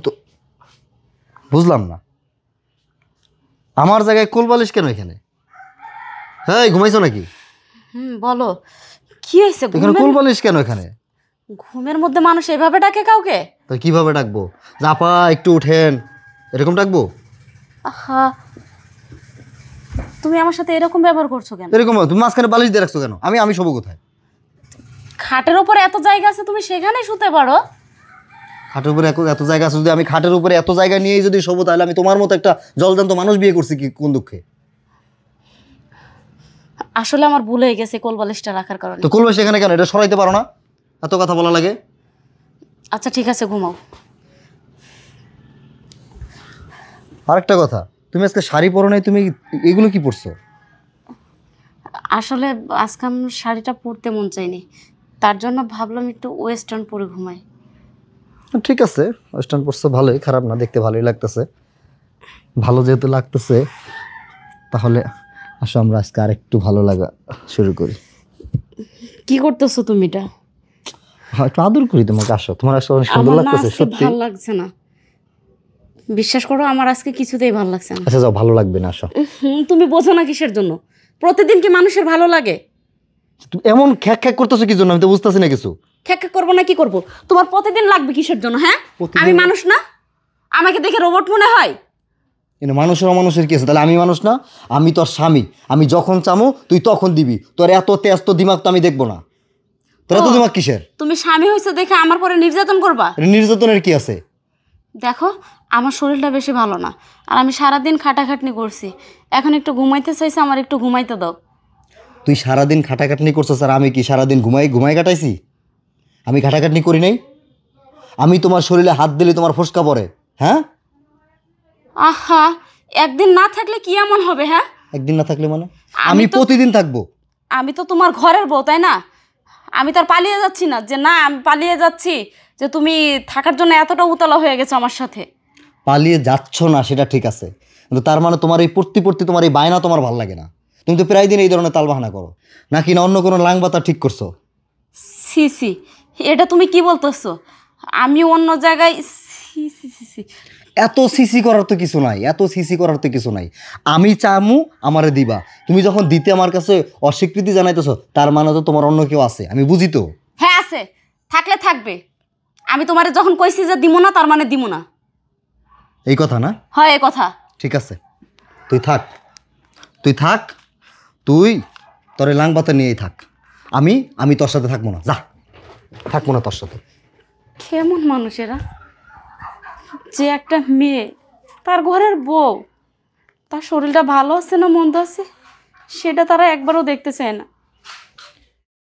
তো বুঝলাম না, আমার জায়গায় কোলবালিশ কেন এখানে? হ্যাঁ, ঘুমাইছো নাকি? বলো কি হয়েছে? এখানে কোলবালিশ কেন এখানে? ঘুমের মধ্যে মানুষ এভাবে ডাকে কাউকে? তো কিভাবে ডাকবো? আপা একটু উঠেন, এরকম ডাকবো? আহা, তুমি আমার সাথে এরকম ব্যবহার করছো কেন? এরকম তুমি মাঝখানে বালিশ দিয়ে রাখছো কেন? আমি আমি শোবো কোথায়? খাটের উপরে এত জায়গা আছে, তুমি সেখানেই শুতে পারো। খাটের উপরে এত জায়গা আছে, যদি আমি খাটের উপরে এত জায়গা নিয়েই যদি শোবো, তাহলে আমি তোমার মতো একটা জলজান্ত মানুষ বিয়ে করছি কি কোন দুঃখে? আসলে আমার ভুল হয়ে গেছে কোলবালিশটা রাখার কারণে। তো কোলবালিশ এখানে কেন? এটা সরাইতে পারো না? এত কথা বলা লাগে? আচ্ছা ঠিক আছে, ঘুমাও। আরেকটা কথা, তুমি আজকে শাড়ি পরো নাই, তুমি এগুলো কি পরছো? আসলে আজকে আমার শাড়িটা পরতে মন চাইনি, তার জন্য ভাবলাম একটু ওয়েস্টার্ন পরে ঘুমাই। ঠিক আছে, ওয়েস্টার্ন পরছো, ভালোই, খারাপ না, দেখতে ভালোই লাগতেছে। ভালো যেহেতু লাগতেছে, তাহলে আসো আমরা আজকে আরেকটু ভালো লাগা শুরু করি। কি করতেছো তুমি? এটা একটু আদর করি তোমাকে, আসো। তোমার আসলে অনেক সুন্দর লাগতেছে, সত্যি। ভালো লাগছে না, বিশ্বাস করো, আমার আজকে কিছুতেই ভালো লাগছে না। আচ্ছা যাও, ভালো লাগবে না, আসো। তুমি বোঝো না কিসের জন্য? প্রতিদিন কি মানুষের ভালো লাগে? তুমি এমন খ্যাক খ্যাক করতেছো কি জন্য? আমি তো বুঝতেছি না কিছু। খ্যাক করবো না কি করবো? তোমার প্রতিদিন লাগবে কিসের জন্য? হ্যাঁ, আমি মানুষ না? আমাকে দেখে রোবট মনে হয়? কিন্তু মানুষের অমানুষের কি আছে? তাহলে আমি মানুষ না? আমি তোর স্বামী, আমি যখন চামু তুই তখন দিবি। তোর এত তেজ তো দিমাগ তো আমি দেখবো না। তোর এত দিমাগ কিসের? তুমি স্বামী হয়েছে দেখে আমার পরে নির্যাতন করবা? নির্যাতনের কি আছে? দেখো, আমার শরীরটা বেশি ভালো না, আর আমি সারাদিন খাটাখাটনি করছি, এখন একটু ঘুমাইতে চাইছি, আমার একটু ঘুমাইতে দাও। তুই সারাদিন খাটাখাটনি করছিস, আর আমি কি সারাদিন ঘুমাই কাটাইছি? আমি খাটাখাটনি করি নাই? আমি তোমার শরীরে হাত দিলে তোমার ফোসকা পড়ে? হ্যাঁ, আহা, একদিন না থাকলে কি এমন হবে? হ্যাঁ, একদিন না থাকলে মানে? আমি প্রতিদিন থাকবো। আমি তো তোমার ঘরের বউ, তাই না? আমি তো আর পালিয়ে যাচ্ছি না, যে না আমি পালিয়ে যাচ্ছি, যে তুমি থাকার জন্য এতটা উতলা হয়ে গেছো আমার সাথে। পালিয়ে যাচ্ছ না সেটা ঠিক আছে, কিন্তু তার মানে তোমার এই পড়তি তোমার এই বায়না তোমার ভালো লাগে না? তুমি তো প্রায় দিন এই ধরনের তালবাহানা করো, নাকি না অন্য কোনো লাংবাতা ঠিক করছো? সি সি, এটা তুমি কি বলতেছো? আমি অন্য জায়গায়? সি সি সি সি। এত সিসি করার তো কিছু নাই, এত সিসি করার তো কিছু নাই। আমি চামু আমারে দিবা, তুমি যখন দিতে আমার কাছে অস্বীকৃতি জানাইতেছো, তার মানে তো তোমার অন্য কেউ আছে, আমি বুঝি তো। হ্যাঁ আছে, থাকলে থাকবে। আমি তোমারে যখন কইছি যে দিমু না, তার মানে দিমু না। এই কথা না? হয় এই কথা। ঠিক আছে, তুই থাক, তুই থাক, তুই তোর এই লাংবাতা নিয়েই থাক। আমি আমি তোর সাথে থাকবো না, যা, থাকবো না তোর সাথে। কেমন মানুষেরা, যে একটা মেয়ে, তার ঘরের বউ, তার শরীরটা ভালো আছে না মন্দ আছে সেটা তারা একবারও দেখতে চায় না।